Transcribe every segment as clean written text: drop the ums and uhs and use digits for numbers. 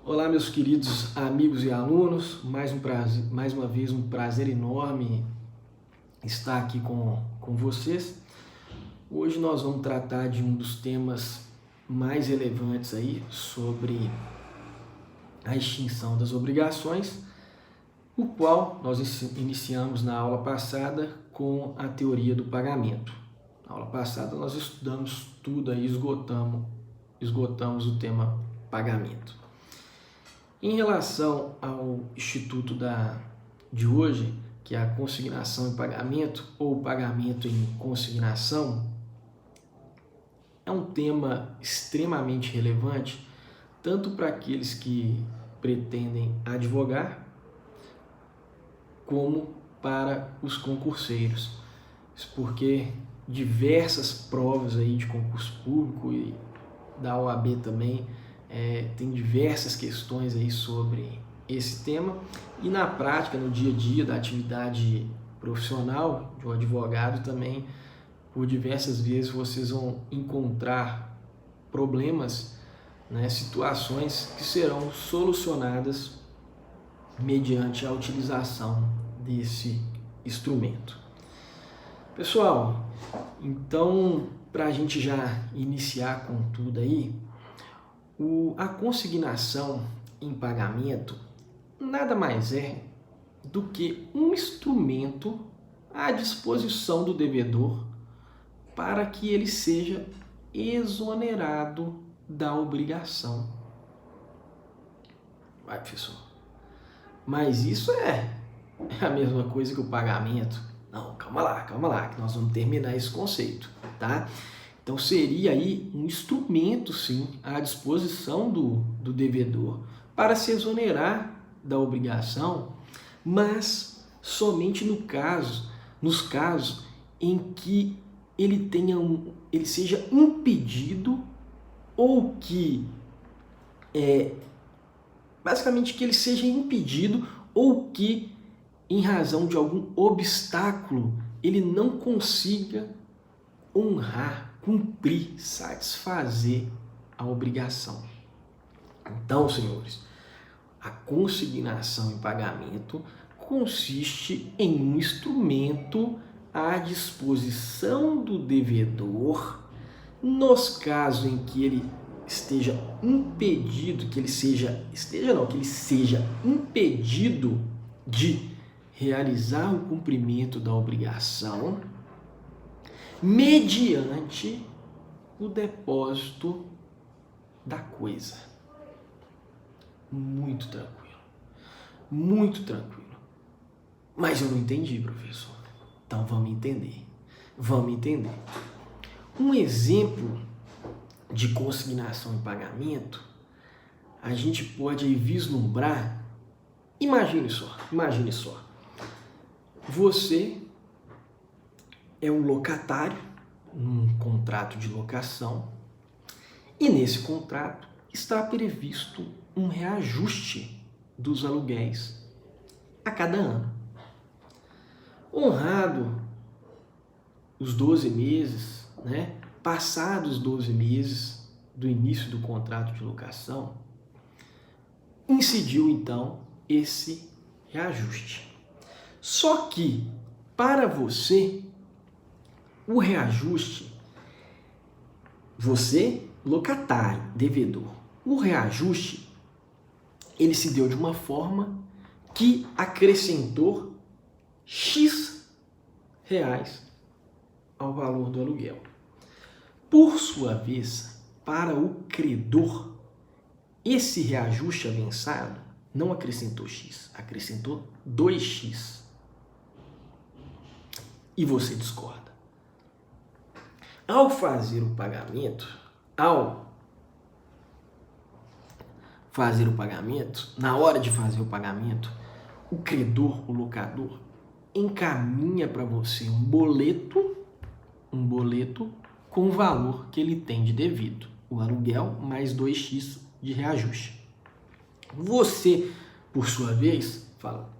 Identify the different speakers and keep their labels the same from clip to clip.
Speaker 1: Olá, meus queridos amigos e alunos, mais uma vez um prazer enorme estar aqui com vocês. Hoje nós vamos tratar de um dos temas mais relevantes aí sobre a extinção das obrigações, o qual nós iniciamos na aula passada com a teoria do pagamento. Na aula passada nós estudamos tudo aí, esgotamos o tema pagamento. Em relação ao instituto de hoje, que é a consignação em pagamento ou pagamento em consignação, é um tema extremamente relevante, tanto para aqueles que pretendem advogar, como para os concurseiros. Isso porque diversas provas aí de concurso público e da OAB também tem diversas questões aí sobre esse tema, e na prática, no dia a dia da atividade profissional de um advogado também, por diversas vezes vocês vão encontrar problemas, situações que serão solucionadas mediante a utilização desse instrumento. Pessoal, então, para a gente já iniciar com tudo aí, a consignação em pagamento nada mais é do que um instrumento à disposição do devedor para que ele seja exonerado da obrigação. Vai, professor, mas isso é a mesma coisa que o pagamento? Não, calma lá, que nós vamos terminar esse conceito, tá? Então seria aí um instrumento, sim, à disposição do devedor para se exonerar da obrigação, mas somente nos casos em que ele seja impedido, ou que basicamente que ele seja impedido, ou que em razão de algum obstáculo ele não consiga honrar, cumprir, satisfazer a obrigação. Então, senhores, a consignação em pagamento consiste em um instrumento à disposição do devedor nos casos em que ele esteja impedido, que ele seja impedido de realizar o cumprimento da obrigação mediante o depósito da coisa. Muito tranquilo. Mas eu não entendi, professor. Então vamos entender. Um exemplo de consignação em pagamento, a gente pode vislumbrar. Imagine só. Você é um locatário num contrato de locação, e nesse contrato está previsto um reajuste dos aluguéis a cada ano. Honrado os 12 meses, passados os 12 meses do início do contrato de locação, incidiu então esse reajuste. Só que, para você, o reajuste, você, locatário, devedor, o reajuste, ele se deu de uma forma que acrescentou X reais ao valor do aluguel. Por sua vez, para o credor, esse reajuste avançado não acrescentou X, acrescentou 2X. E você discorda. Ao fazer o pagamento, na hora de fazer o pagamento, o credor, o locador, encaminha para você um boleto com o valor que ele tem de devido, o aluguel mais 2x de reajuste. Você, por sua vez, fala: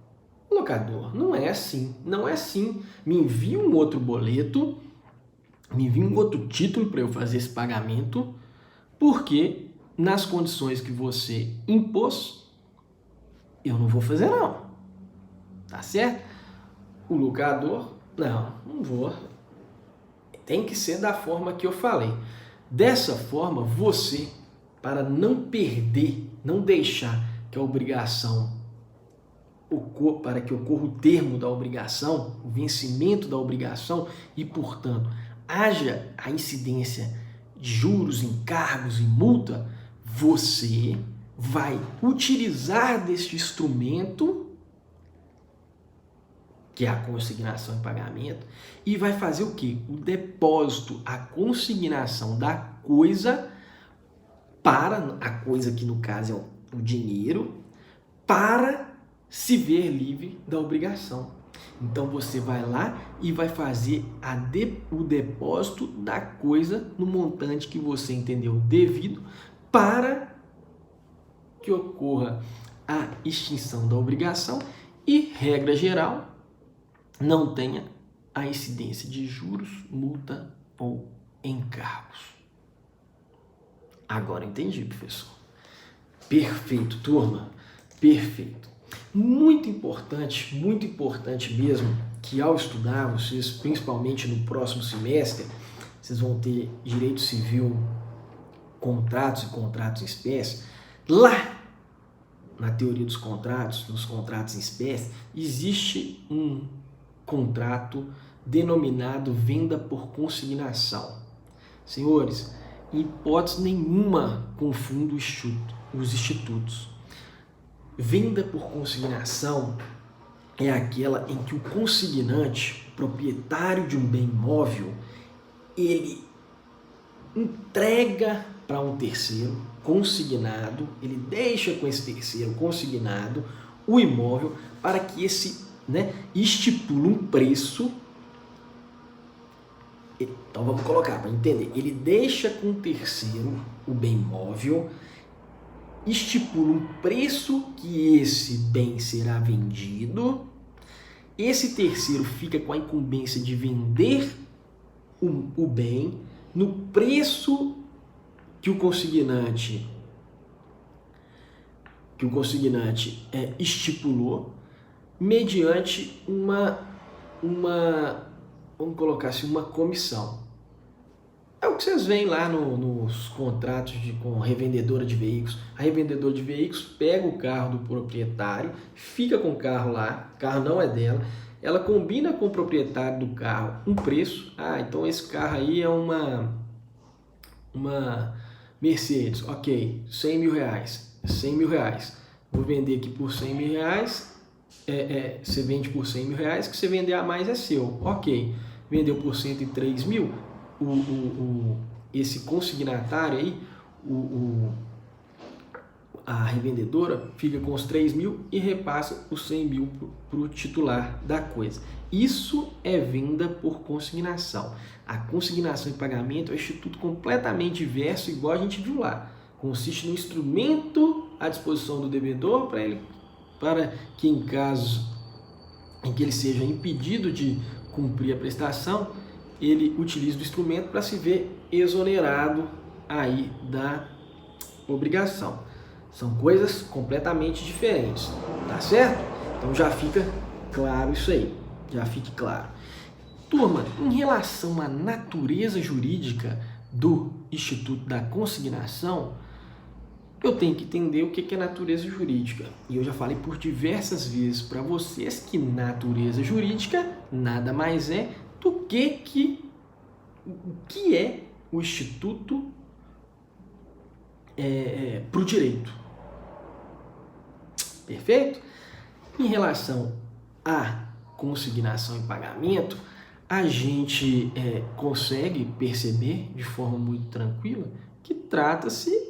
Speaker 1: locador, não é assim, me envia um outro boleto, me envia um outro título para eu fazer esse pagamento, porque nas condições que você impôs, eu não vou fazer não. Tá certo? O locador, não vou. Tem que ser da forma que eu falei. Dessa forma, você, para não perder, não deixar que a obrigação ocorra, para que ocorra o termo da obrigação, o vencimento da obrigação e, portanto, haja a incidência de juros, encargos e multa, você vai utilizar deste instrumento, que é a consignação em pagamento, e vai fazer o quê? O depósito, a consignação da coisa para, a coisa que no caso é o dinheiro, para se ver livre da obrigação. Então você vai lá e vai fazer o depósito da coisa no montante que você entendeu devido para que ocorra a extinção da obrigação e, regra geral, não tenha a incidência de juros, multa ou encargos. Agora entendi, professor. Perfeito, turma. Perfeito. Muito importante mesmo, que ao estudar, vocês, principalmente no próximo semestre, vocês vão ter direito civil, contratos e contratos em espécie. Lá, na teoria dos contratos, nos contratos em espécie, existe um contrato denominado venda por consignação. Senhores, em hipótese nenhuma confunda os institutos. Venda por consignação é aquela em que o consignante, proprietário de um bem imóvel, ele entrega para um terceiro consignado, ele deixa com esse terceiro consignado o imóvel para que esse, estipula um preço. Então vamos colocar para entender. Ele deixa com o terceiro o bem imóvel, estipula um preço que esse bem será vendido. Esse terceiro fica com a incumbência de vender o bem no preço que o consignante estipulou, mediante vamos colocar assim, uma comissão. É o que vocês veem lá nos contratos com revendedora de veículos. A revendedora de veículos pega o carro do proprietário, fica com o carro lá, o carro não é dela, ela combina com o proprietário do carro um preço. Então esse carro aí é uma Mercedes, ok, 100 mil reais, 100 mil reais. Vou vender aqui por 100 mil reais, você vende por 100 mil reais, que você vender a mais é seu, ok. Vendeu por 103 mil, esse consignatário aí, a revendedora fica com os 3 mil e repassa os 100 mil para o titular da coisa. Isso é venda por consignação. A consignação e pagamento é um instituto completamente diverso, igual a gente viu lá. Consiste no instrumento à disposição do devedor para que em caso em que ele seja impedido de cumprir a prestação, ele utiliza o instrumento para se ver exonerado aí da obrigação. São coisas completamente diferentes, tá certo? Então já fica claro isso aí, já fique claro. Turma, em relação à natureza jurídica do Instituto da Consignação, eu tenho que entender o que é natureza jurídica. E eu já falei por diversas vezes para vocês que natureza jurídica nada mais é do que é o Instituto para o direito. Perfeito? Em relação à consignação e pagamento, a gente consegue perceber de forma muito tranquila que trata-se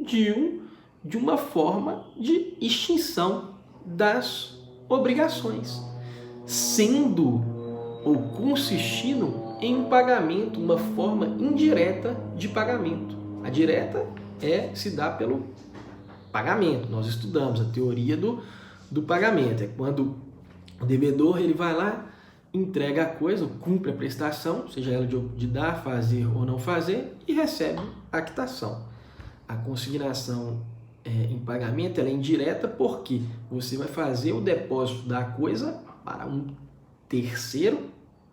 Speaker 1: de uma forma de extinção das obrigações, sendo ou consistindo em um pagamento, uma forma indireta de pagamento. A direta se dá pelo pagamento. Nós estudamos a teoria do pagamento. É quando o devedor ele vai lá, entrega a coisa, cumpre a prestação, seja ela de dar, fazer ou não fazer, e recebe a quitação. a consignação em pagamento ela é indireta porque você vai fazer o depósito da coisa para um terceiro,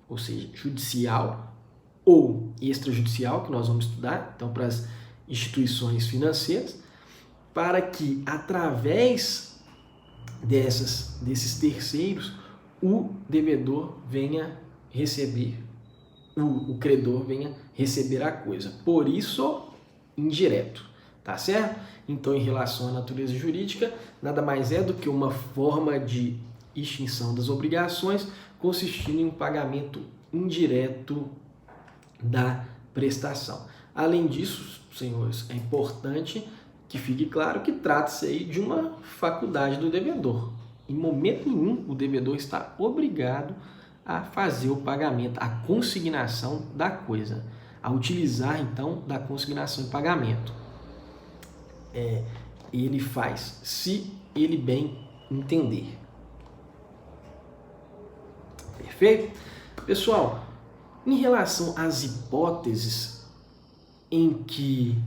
Speaker 1: ou seja, judicial ou extrajudicial, que nós vamos estudar, então para as instituições financeiras, para que através desses terceiros o devedor venha receber, o credor venha receber a coisa. Por isso, indireto, tá certo? Então, em relação à natureza jurídica, nada mais é do que uma forma de extinção das obrigações consistindo em um pagamento indireto da prestação. Além disso, senhores, é importante que fique claro que trata-se aí de uma faculdade do devedor. Em momento nenhum, o devedor está obrigado a fazer o pagamento, a consignação da coisa, a utilizar, então, da consignação em pagamento. Ele faz se ele bem entender. Perfeito? Pessoal, em relação às hipóteses em que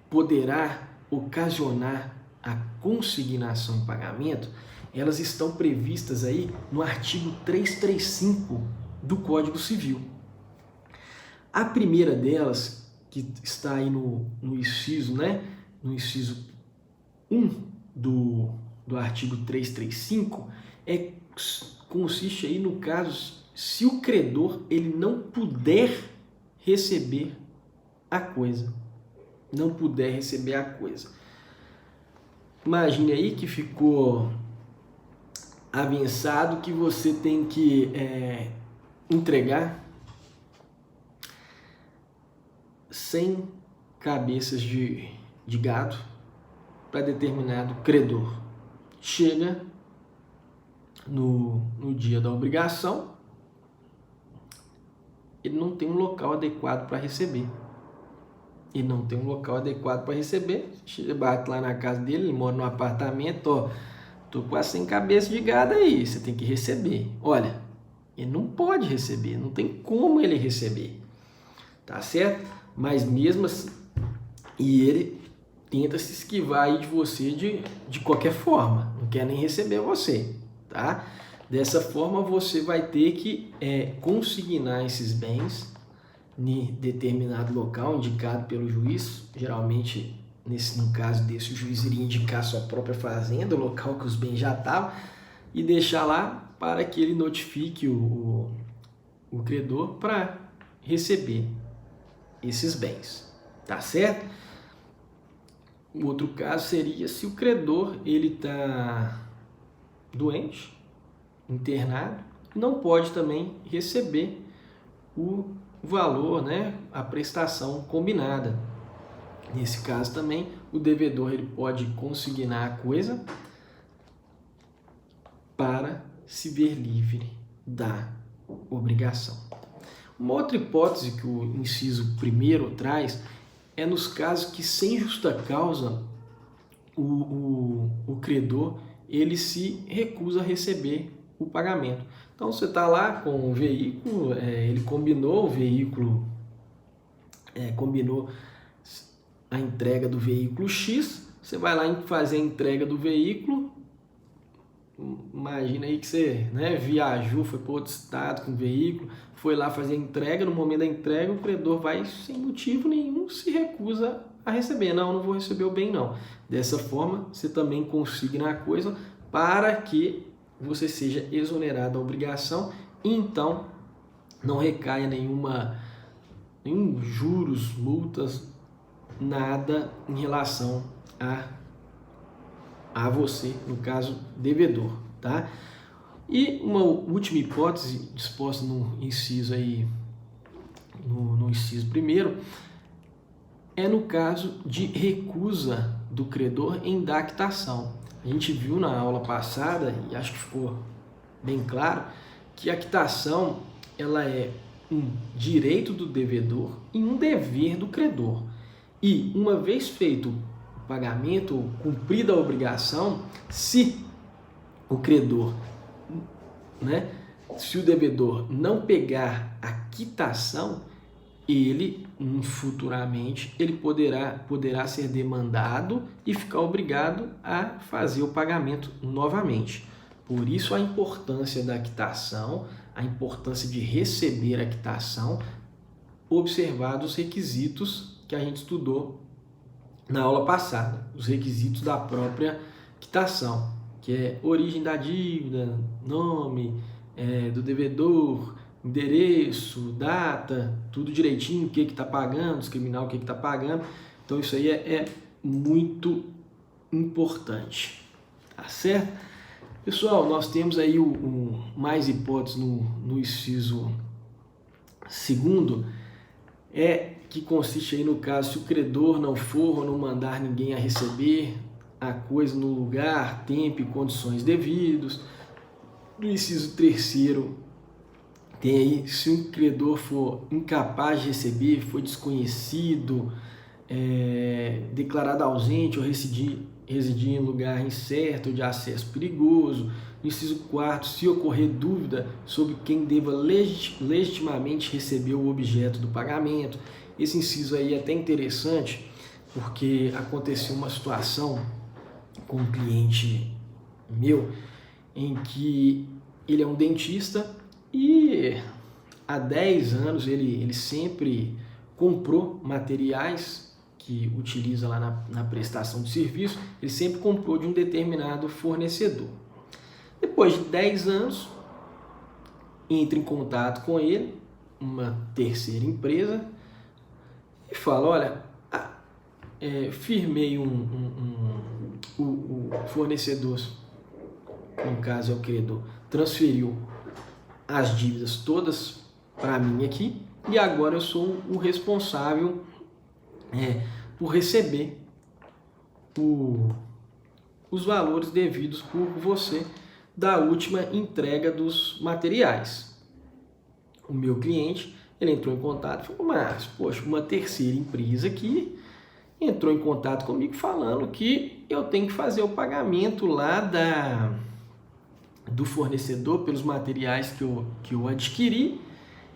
Speaker 1: poderá ocasionar a consignação em pagamento, elas estão previstas aí no artigo 335 do Código Civil. A primeira delas, que está aí no inciso, no inciso 1 do artigo 335, consiste aí no caso se o credor ele não puder receber a coisa. Não puder receber a coisa. Imagine aí que ficou avançado que você tem que entregar 100 cabeças de gado para determinado credor. Chega no dia da obrigação, ele não tem um local adequado para receber. Ele não tem um local adequado para receber. Você bate lá na casa dele, ele mora num apartamento, ó, tô com as 100 cabeças de gado aí, você tem que receber. Olha, ele não pode receber, não tem como ele receber, tá certo? Mas mesmo assim, e ele tenta se esquivar aí de você de qualquer forma, não quer nem receber você, tá? Dessa forma você vai ter que consignar esses bens em determinado local indicado pelo juiz. Geralmente, no caso desse, o juiz iria indicar sua própria fazenda, o local que os bens já estavam, e deixar lá para que ele notifique o credor para receber esses bens, tá certo? O outro caso seria se o credor ele está doente, internado, não pode também receber o valor, a prestação combinada. Nesse caso também, o devedor ele pode consignar a coisa para se ver livre da obrigação. Uma outra hipótese que o inciso 1º traz é nos casos que, sem justa causa, o credor ele se recusa a receber o pagamento. Então, você está lá com o veículo, ele combinou o veículo, combinou a entrega do veículo X, você vai lá fazer a entrega do veículo, imagina aí que você viajou, foi para outro estado com o veículo, foi lá fazer a entrega, no momento da entrega o credor vai, sem motivo nenhum, se recusa a receber. Não vou receber o bem não. Dessa forma, você também consigna a coisa para que você seja exonerado da obrigação e então não recaia nenhum juros, multas, nada em relação a você, no caso, devedor, tá? E uma última hipótese disposta no inciso aí, no inciso 1º, é no caso de recusa do credor em dar quitação. A gente viu na aula passada, e acho que ficou bem claro, que a quitação ela é um direito do devedor e um dever do credor. E uma vez feito o pagamento, cumprida a obrigação, se o credor, se o devedor não pegar a quitação, ele futuramente ele poderá ser demandado e ficar obrigado a fazer o pagamento novamente. Por isso a importância da quitação, a importância de receber a quitação, observados os requisitos que a gente estudou na aula passada, os requisitos da própria quitação, que é origem da dívida, nome do devedor, endereço, data, tudo direitinho, o que está pagando, discriminar o que está pagando. Então isso aí é muito importante, tá certo? Pessoal, nós temos aí mais hipóteses no inciso segundo, que consiste aí no caso, se o credor não for ou não mandar ninguém a receber a coisa no lugar, tempo e condições devidos. No inciso terceiro, tem aí, se o credor for incapaz de receber, for desconhecido, declarado ausente ou residir em lugar incerto ou de acesso perigoso. No inciso 4, se ocorrer dúvida sobre quem deva legitimamente receber o objeto do pagamento. Esse inciso aí é até interessante, porque aconteceu uma situação com um cliente meu, em que ele é um dentista e há 10 anos ele sempre comprou materiais que utiliza lá na prestação de serviço, ele sempre comprou de um determinado fornecedor. Depois de 10 anos, entra em contato com ele, uma terceira empresa, e fala, olha, firmei o fornecedor, no caso é o credor, transferiu as dívidas todas para mim aqui, e agora eu sou o responsável por receber os valores devidos por você da última entrega dos materiais. O meu cliente, ele entrou em contato e falou, mas, poxa, uma terceira empresa aqui entrou em contato comigo falando que eu tenho que fazer o pagamento lá do fornecedor pelos materiais que eu adquiri.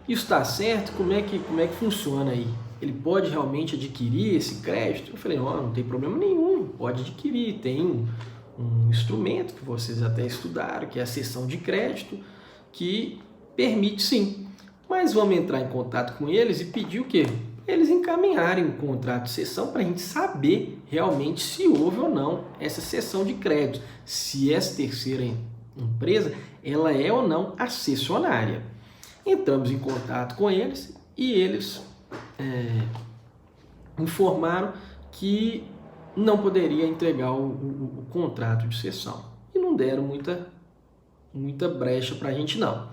Speaker 1: Isso está certo? Como é que funciona aí? Ele pode realmente adquirir esse crédito? Eu falei, não tem problema nenhum, pode adquirir, tem um instrumento que vocês até estudaram, que é a cessão de crédito, que permite sim. Mas vamos entrar em contato com eles e pedir o quê? Eles encaminharem o contrato de cessão para a gente saber realmente se houve ou não essa cessão de crédito, se essa terceira empresa ela é ou não a cessionária. Entramos em contato com eles e eles informaram que não poderia entregar o contrato de cessão. E não deram muita brecha para a gente não.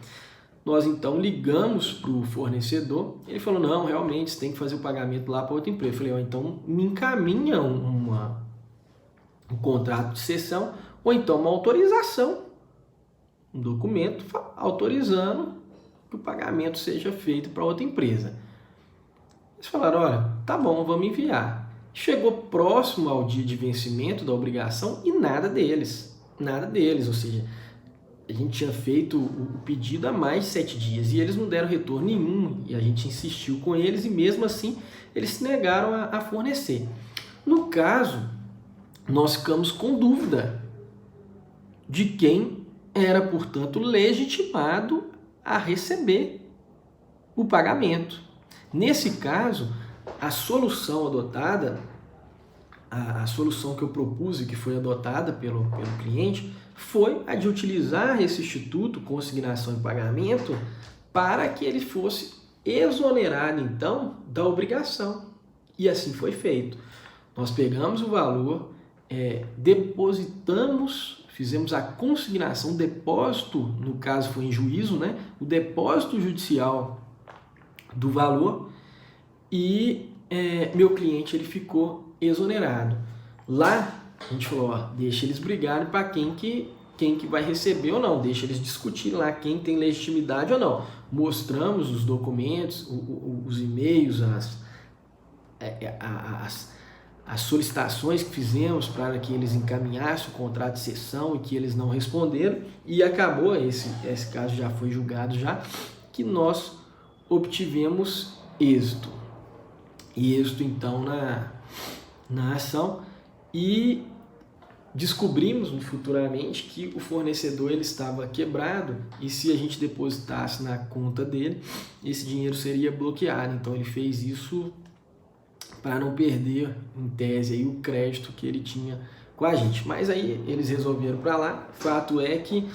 Speaker 1: Nós então ligamos para o fornecedor, ele falou, não, realmente você tem que fazer o pagamento lá para outra empresa. Eu falei, então me encaminha um contrato de cessão ou então uma autorização, um documento autorizando que o pagamento seja feito para outra empresa. Eles falaram, olha, tá bom, vamos enviar. Chegou próximo ao dia de vencimento da obrigação e nada deles, ou seja, a gente tinha feito o pedido há mais de 7 dias e eles não deram retorno nenhum e a gente insistiu com eles e mesmo assim eles se negaram a fornecer. No caso, nós ficamos com dúvida de quem era, portanto, legitimado a receber o pagamento. Nesse caso, a solução adotada, a solução que eu propus e que foi adotada pelo cliente, foi a de utilizar esse instituto, consignação e pagamento, para que ele fosse exonerado, então, da obrigação. E assim foi feito. Nós pegamos o valor, depositamos, fizemos a consignação, depósito, no caso foi em juízo, né? O depósito judicial do valor e meu cliente ele ficou exonerado. Lá a gente falou, deixa eles brigarem para quem que vai receber ou não, deixa eles discutirem lá quem tem legitimidade ou não. Mostramos os documentos, os e-mails, as solicitações que fizemos para que eles encaminhassem o contrato de cessão e que eles não responderam e acabou, esse caso já foi julgado já, que nós obtivemos êxito. êxito então na ação, e descobrimos futuramente que o fornecedor ele estava quebrado, e se a gente depositasse na conta dele, esse dinheiro seria bloqueado. Então ele fez isso para não perder, em tese, aí, o crédito que ele tinha com a gente. Mas aí eles resolveram para lá. Fato é que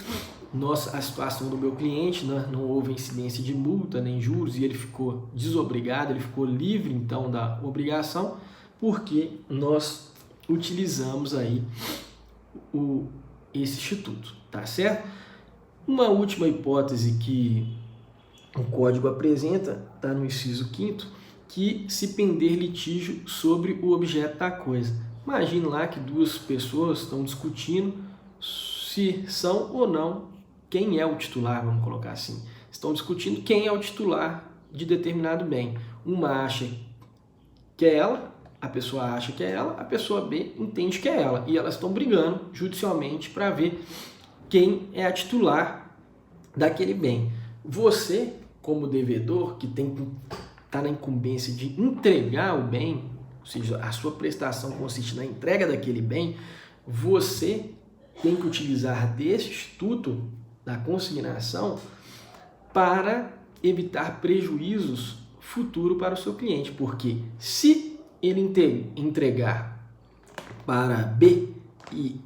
Speaker 1: a situação do meu cliente, né, não houve incidência de multa nem juros, e ele ficou desobrigado, ele ficou livre então da obrigação, porque nós utilizamos aí esse instituto, tá certo? Uma última hipótese que o código apresenta, está no inciso 5º, que se pender litígio sobre o objeto da coisa. Imagine lá que duas pessoas estão discutindo se são ou não, quem é o titular, vamos colocar assim. Estão discutindo quem é o titular de determinado bem. Uma acha que é ela, a pessoa acha que é ela, a pessoa B entende que é ela. E elas estão brigando judicialmente para ver quem é a titular daquele bem. Você, como devedor, que está na incumbência de entregar o bem, ou seja, a sua prestação consiste na entrega daquele bem, você tem que utilizar desse instituto da consignação para evitar prejuízos futuros para o seu cliente, porque se ele entregar para B e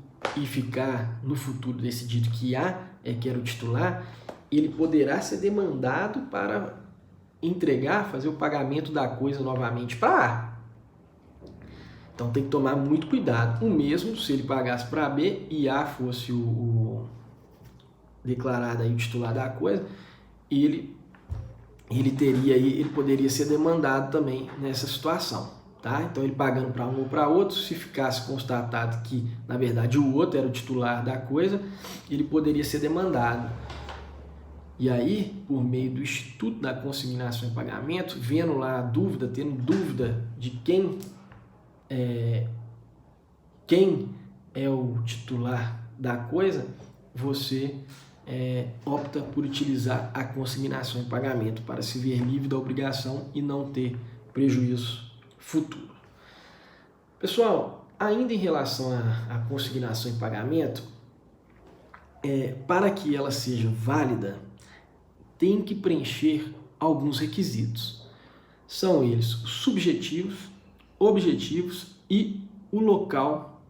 Speaker 1: ficar no futuro decidido que A que era o titular, ele poderá ser demandado para entregar, fazer o pagamento da coisa novamente para A. Então tem que tomar muito cuidado. O mesmo se ele pagasse para B e A fosse o declarado aí o titular da coisa, ele poderia ser demandado também nessa situação, tá? Então ele pagando para um ou para outro, se ficasse constatado que na verdade o outro era o titular da coisa, ele poderia ser demandado. E aí, por meio do Instituto da Consignação em Pagamento, vendo lá a dúvida, tendo dúvida de quem é o titular da coisa, você opta por utilizar a consignação em pagamento para se ver livre da obrigação e não ter prejuízo futuro. Pessoal, ainda em relação à consignação em pagamento, para que ela seja válida, tem que preencher alguns requisitos. São eles os subjetivos, objetivos e o local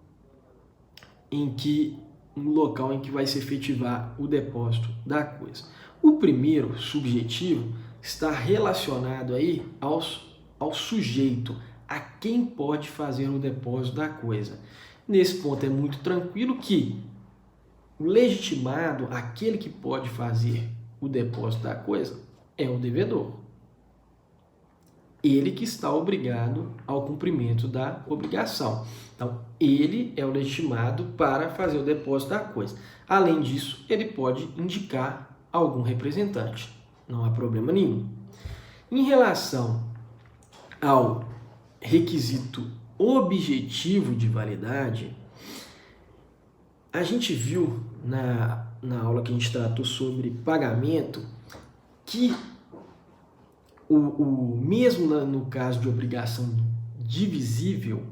Speaker 1: em que vai se efetivar o depósito da coisa. O primeiro, subjetivo, está relacionado aí ao sujeito, a quem pode fazer o depósito da coisa. Nesse ponto é muito tranquilo que o legitimado, aquele que pode fazer o depósito da coisa, é o devedor. Ele que está obrigado ao cumprimento da obrigação. Então, ele é o legitimado para fazer o depósito da coisa. Além disso, ele pode indicar algum representante. Não há problema nenhum. Em relação ao requisito objetivo de validade, a gente viu na aula que a gente tratou sobre pagamento que mesmo no caso de obrigação divisível,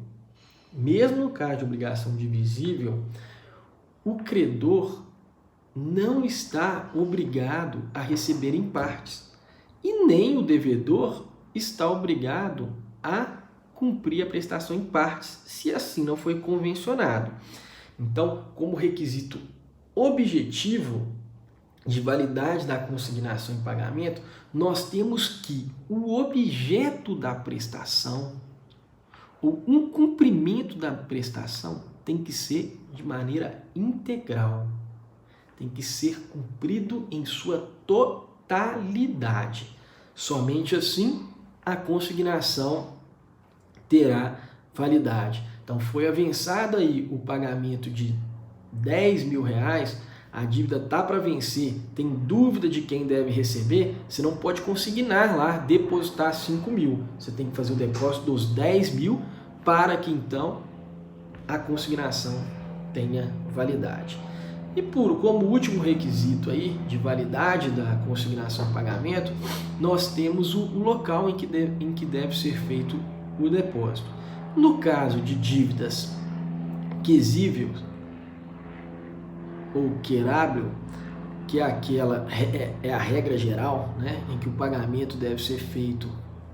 Speaker 1: o credor não está obrigado a receber em partes e nem o devedor está obrigado a cumprir a prestação em partes, se assim não foi convencionado. Então, como requisito objetivo de validade da consignação em pagamento, nós temos que o objeto da prestação ou um cumprimento da prestação tem que ser de maneira integral, tem que ser cumprido em sua totalidade. Somente assim a consignação terá validade. Então foi avançado aí o pagamento de R$10.000, a dívida está para vencer, tem dúvida de quem deve receber, você não pode consignar lá, depositar 5.000. Você tem que fazer o depósito dos 10.000 para que então a consignação tenha validade. E como último requisito aí de validade da consignação em pagamento, nós temos o local em que deve ser feito o depósito. No caso de dívidas quesíveis ou querável, que é a regra geral, né, em que o pagamento deve ser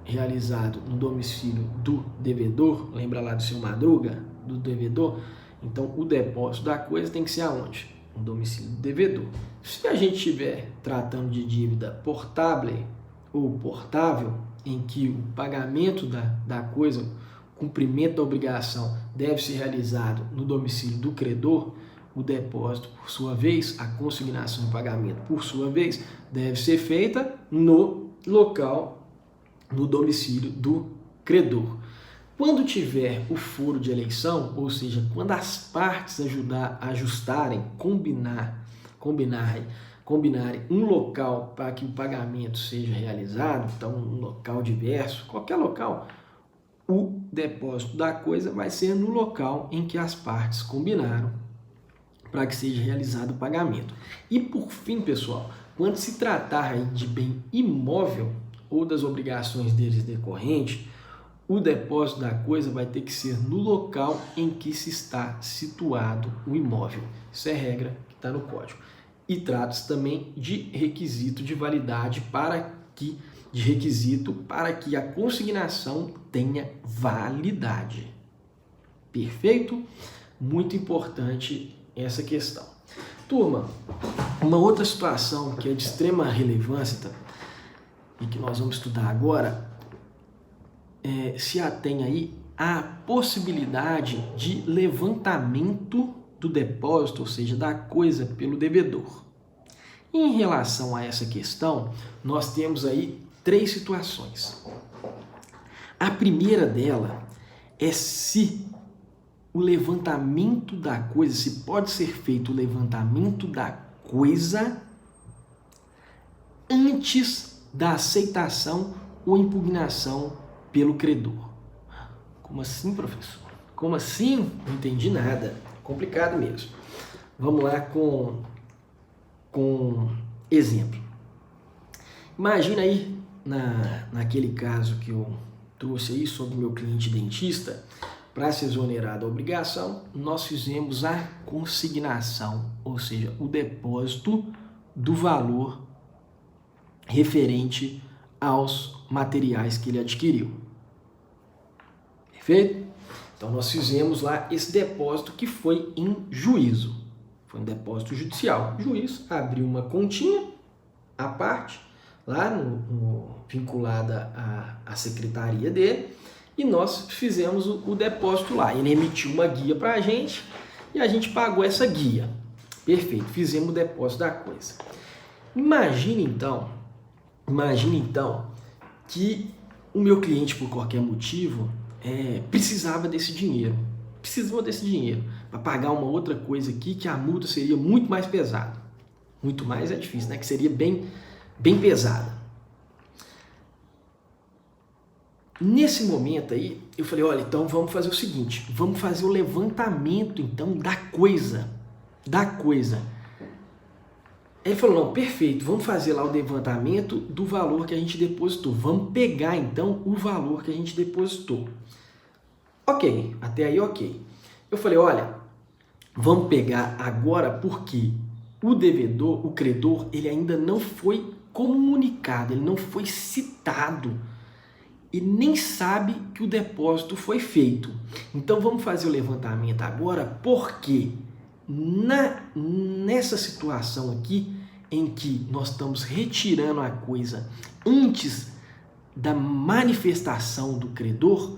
Speaker 1: realizado no domicílio do devedor, lembra lá do seu Madruga, do devedor? Então, o depósito da coisa tem que ser aonde? No domicílio do devedor. Se a gente estiver tratando de dívida portável ou portável, em que o pagamento da coisa, o cumprimento da obrigação deve ser realizado no domicílio do credor, o depósito, por sua vez, a consignação de pagamento, por sua vez, deve ser feita no local, no domicílio do credor. Quando tiver o foro de eleição, ou seja, quando as partes ajustarem, combinarem um local para que o pagamento seja realizado, então um local diverso, qualquer local, o depósito da coisa vai ser no local em que as partes combinaram para que seja realizado o pagamento. E por fim, pessoal, quando se tratar aí de bem imóvel ou das obrigações deles decorrentes, o depósito da coisa vai ter que ser no local em que se está situado o imóvel. Isso é regra que está no código. E trata-se também de requisito de validade para que a consignação tenha validade. Perfeito? Muito importante essa questão. Turma, uma outra situação que é de extrema relevância e que nós vamos estudar agora se atém aí à possibilidade de levantamento do depósito, ou seja, da coisa pelo devedor. Em relação a essa questão, nós temos aí 3 situações. A primeira dela é se o levantamento da coisa, se pode ser feito o levantamento da coisa antes da aceitação ou impugnação pelo credor. Como assim, professor? Como assim? Não entendi nada. Complicado mesmo. Vamos lá com exemplo. Imagina aí, naquele caso que eu trouxe aí sobre o meu cliente dentista, para se exonerar da obrigação, nós fizemos a consignação, ou seja, o depósito do valor referente aos materiais que ele adquiriu. Perfeito? Então, nós fizemos lá esse depósito que foi em juízo. Foi um depósito judicial. O juiz abriu uma continha à parte, lá vinculada à secretaria dele, e nós fizemos o depósito lá. Ele emitiu uma guia para a gente e a gente pagou essa guia. Perfeito, fizemos o depósito da coisa. Imagine então que o meu cliente, por qualquer motivo, precisava desse dinheiro. Para pagar uma outra coisa aqui, que a multa seria muito mais pesada. Muito mais é difícil, né? Que seria bem pesada. Nesse momento aí, eu falei, olha, então vamos fazer o seguinte, vamos fazer o levantamento, então, da coisa. Ele falou, não, perfeito, vamos fazer lá o levantamento do valor que a gente depositou. Vamos pegar, então, o valor que a gente depositou. Ok, até aí ok. Eu falei, olha, vamos pegar agora porque o devedor, o credor, ele ainda não foi comunicado, ele não foi citado e nem sabe que o depósito foi feito. Então vamos fazer o levantamento agora, porque nessa situação aqui, em que nós estamos retirando a coisa antes da manifestação do credor,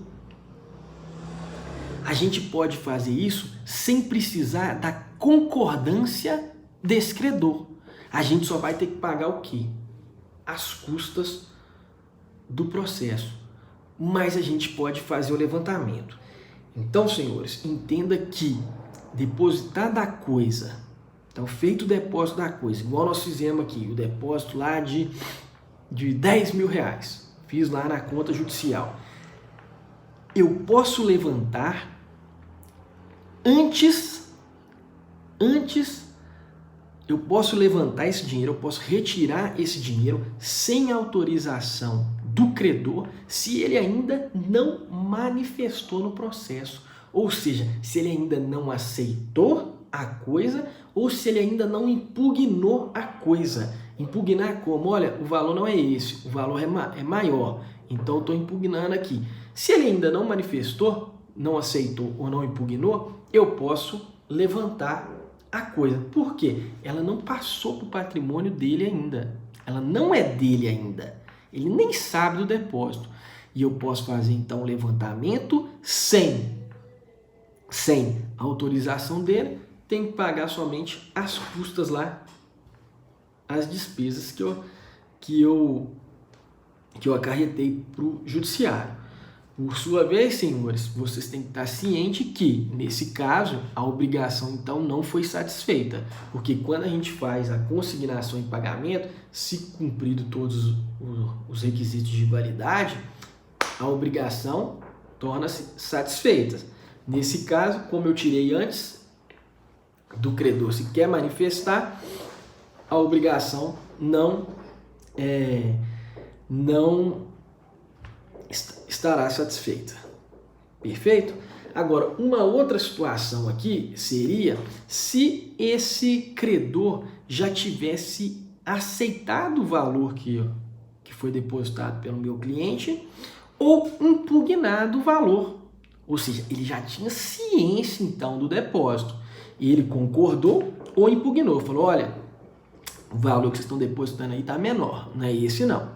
Speaker 1: a gente pode fazer isso sem precisar da concordância desse credor. A gente só vai ter que pagar o quê? As custas do processo. Mas a gente pode fazer o levantamento. Então, senhores, entenda que depositar da coisa, então feito o depósito da coisa, igual nós fizemos aqui, o depósito lá de 10 mil reais, fiz lá na conta judicial, eu posso levantar antes eu posso levantar esse dinheiro, eu posso retirar esse dinheiro sem autorização do credor se ele ainda não manifestou no processo. Ou seja, se ele ainda não aceitou a coisa ou se ele ainda não impugnou a coisa. Impugnar como? Olha, o valor não é esse, o valor é maior, então eu estou impugnando aqui. Se ele ainda não manifestou, não aceitou ou não impugnou, eu posso levantar a coisa. Por quê? Ela não passou para o patrimônio dele ainda. Ela não é dele ainda. Ele nem sabe do depósito. E eu posso fazer, então, o levantamento sem autorização dele. Tem que pagar somente as custas lá, as despesas que eu acarretei para o judiciário. Por sua vez, senhores, vocês têm que estar cientes que, nesse caso, a obrigação, então, não foi satisfeita. Porque quando a gente faz a consignação em pagamento, se cumprido todos os requisitos de validade, a obrigação torna-se satisfeita. Nesse caso, como eu tirei antes do credor, se quer manifestar, a obrigação não estará satisfeita. Perfeito? Agora, uma outra situação aqui seria se esse credor já tivesse aceitado o valor que foi depositado pelo meu cliente ou impugnado o valor. Ou seja, ele já tinha ciência, então, do depósito. E ele concordou ou impugnou. Falou, olha, o valor que vocês estão depositando aí está menor, não é esse não.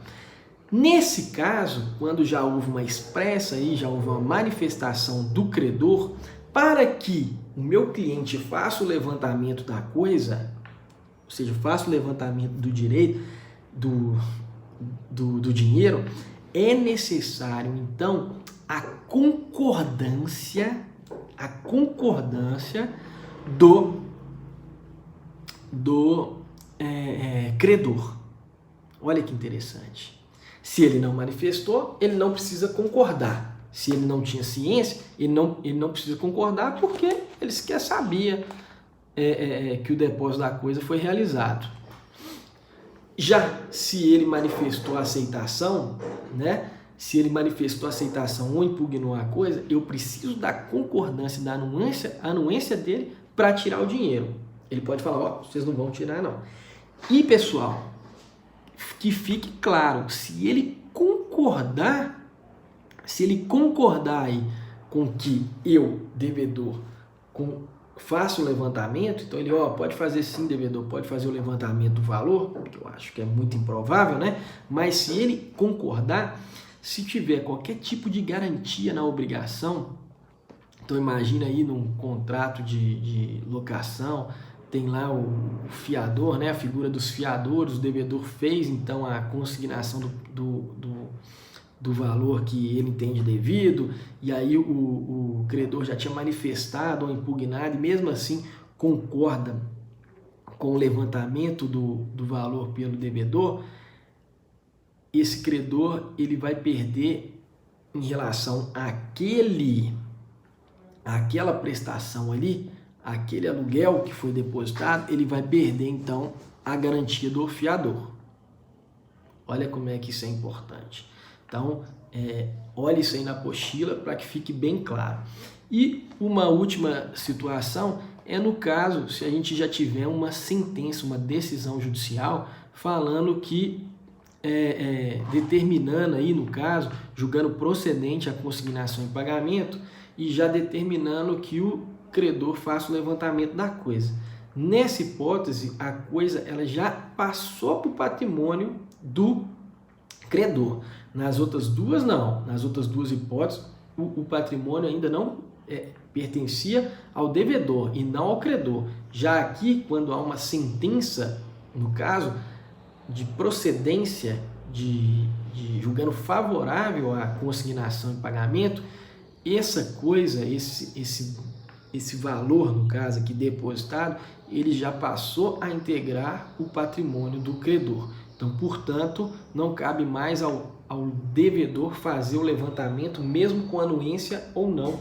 Speaker 1: Nesse caso, quando já houve uma expressa, aí, já houve uma manifestação do credor, para que o meu cliente faça o levantamento da coisa, ou seja, faça o levantamento do direito, do dinheiro, é necessário, então, a concordância do credor. Olha que interessante. Se ele não manifestou, ele não precisa concordar. Se ele não tinha ciência, ele não precisa concordar porque ele sequer sabia que o depósito da coisa foi realizado. Já se ele manifestou a aceitação, né? Se ele manifestou a aceitação ou impugnou a coisa, eu preciso da concordância, da anuência dele para tirar o dinheiro. Ele pode falar, ó, vocês não vão tirar não. E pessoal, que fique claro, se ele concordar aí com que eu, devedor, faço o levantamento, então ele, ó, pode fazer sim, devedor, pode fazer o levantamento do valor, que eu acho que é muito improvável, né? Mas se ele concordar, se tiver qualquer tipo de garantia na obrigação, então imagina aí num contrato de locação, tem lá o fiador, né? A figura dos fiadores, o devedor fez então a consignação do valor que ele entende devido, e aí o credor já tinha manifestado ou impugnado, e mesmo assim concorda com o levantamento do valor pelo devedor, esse credor ele vai perder em relação àquela prestação ali, aquele aluguel que foi depositado, ele vai perder então a garantia do fiador. Olha como é que isso é importante. Então, olhe isso aí na apostila para que fique bem claro. E uma última situação é no caso, se a gente já tiver uma sentença, uma decisão judicial, falando que, determinando aí no caso, julgando procedente a consignação em pagamento e já determinando que o credor faça o levantamento da coisa. Nessa hipótese, a coisa ela já passou para o patrimônio do credor. Nas outras duas, não. Nas outras duas hipóteses, o patrimônio ainda não pertencia ao devedor e não ao credor. Já aqui, quando há uma sentença, no caso, de procedência, de julgando favorável à consignação em pagamento, essa coisa, esse valor, no caso aqui depositado, ele já passou a integrar o patrimônio do credor. Então, portanto, não cabe mais ao devedor fazer o levantamento, mesmo com anuência ou não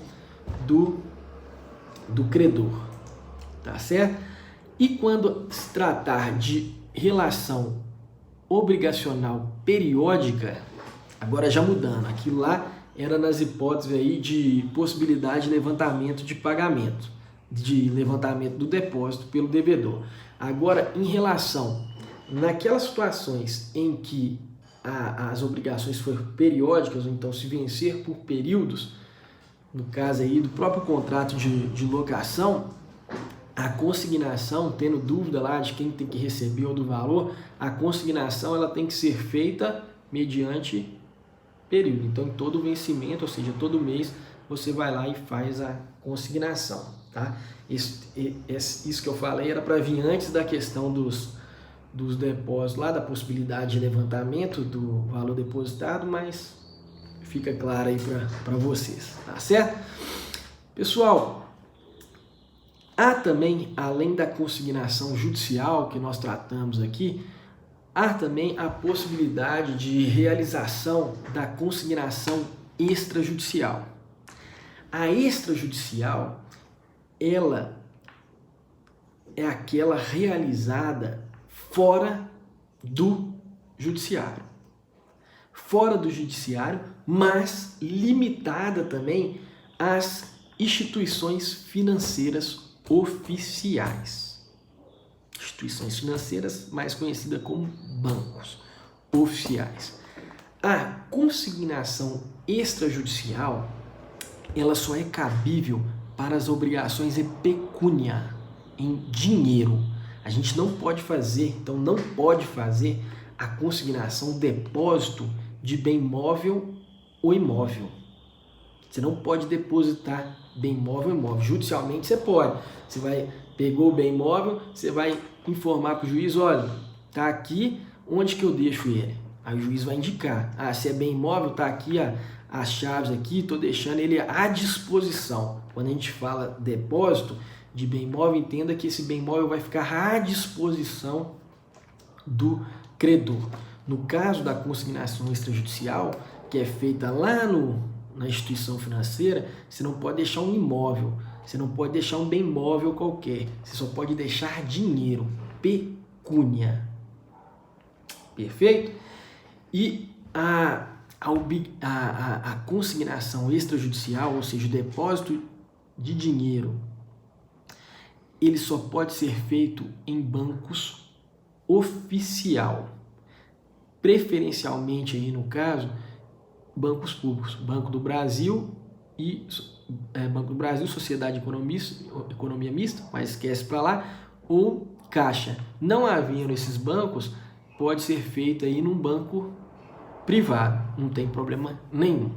Speaker 1: do credor. Tá certo? E quando se tratar de relação obrigacional periódica, Agora já mudando, aquilo lá era nas hipóteses aí de possibilidade de levantamento de pagamento, de levantamento do depósito pelo devedor. Agora, em relação naquelas situações em que as obrigações forem periódicas, ou então se vencer por períodos, no caso aí do próprio contrato de locação, a consignação, tendo dúvida lá de quem tem que receber ou do valor, a consignação ela tem que ser feita mediante período. Então, em todo vencimento, ou seja, todo mês, você vai lá e faz a consignação, tá? Isso que eu falei era para vir antes da questão dos depósitos lá, da possibilidade de levantamento do valor depositado, mas fica claro aí para vocês, tá certo? Pessoal, há também, além da consignação judicial que nós tratamos aqui, há também a possibilidade de realização da consignação extrajudicial. A extrajudicial, ela é aquela realizada fora do judiciário. Fora do judiciário, mas limitada também às instituições financeiras oficiais. Instituições financeiras mais conhecidas como bancos oficiais. A consignação extrajudicial, ela só é cabível para as obrigações em pecúnia, em dinheiro. A gente não pode fazer, então não pode fazer a consignação, depósito de bem móvel ou imóvel. Você não pode depositar bem móvel ou imóvel. Judicialmente você pode. Você pegou o bem móvel, você vai informar para o juiz, olha, tá aqui, onde que eu deixo ele? Aí o juiz vai indicar. Ah, se é bem imóvel, tá aqui as chaves aqui, estou deixando ele à disposição. Quando a gente fala depósito de bem imóvel, entenda que esse bem imóvel vai ficar à disposição do credor. No caso da consignação extrajudicial, que é feita lá na instituição financeira, você não pode deixar um imóvel, você não pode deixar um bem móvel qualquer, você só pode deixar dinheiro, pecúnia. Perfeito? E a consignação extrajudicial, ou seja, o depósito de dinheiro, ele só pode ser feito em bancos oficial, preferencialmente aí no caso bancos públicos, Banco do Brasil e Banco do Brasil, Sociedade Economia Mista, mas esquece para lá, ou Caixa. Não havendo esses bancos, pode ser feito aí num banco privado, não tem problema nenhum.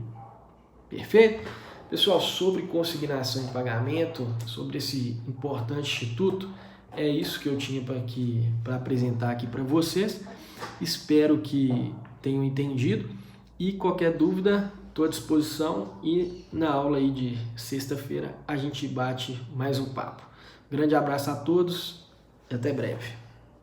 Speaker 1: Perfeito? Pessoal, sobre consignação em pagamento, sobre esse importante instituto, é isso que eu tinha para apresentar aqui para vocês. Espero que tenham entendido e qualquer dúvida, estou à disposição e na aula aí de sexta-feira a gente bate mais um papo. Grande abraço a todos e até breve.